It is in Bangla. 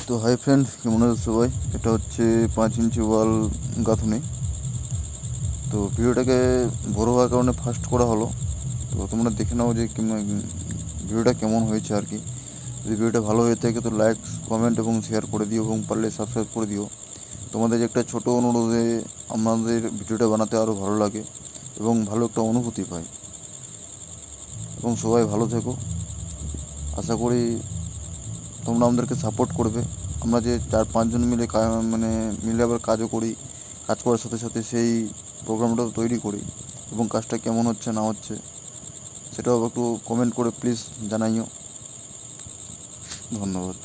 তো হাই ফ্রেন্ড, কেমন আছো সবাই? এটা হচ্ছে 5 ইঞ্চি ওয়াল গাঁথুনি। তো ভিডিওটাকে বড় হওয়ার কারণে ফাস্ট করা হলো। তো তোমরা দেখে নাও যে ভিডিওটা কেমন হয়েছে আর কি। যদি ভিডিওটা ভালো হয়ে থাকে তো লাইক, কমেন্ট এবং শেয়ার করে দিও, এবং পারলে সাবস্ক্রাইব করে দিও। তোমাদের যে একটা ছোটো অনুরোধে আমাদের ভিডিওটা বানাতে আরও ভালো লাগে এবং ভালো একটা অনুভূতি পাই। এবং সবাই ভালো থেকো। আশা করি তোমরা আমাদেরকে সাপোর্ট করবে। আমরা যে 4-5 জন মিলে মিলে আবার কাজও করি, কাজ করার সাথে সাথে সেই প্রোগ্রামটাও তৈরি করি, এবং কাজটা কেমন হচ্ছে না হচ্ছে সেটাও একটু কমেন্ট করে প্লিজ জানাইও। ধন্যবাদ।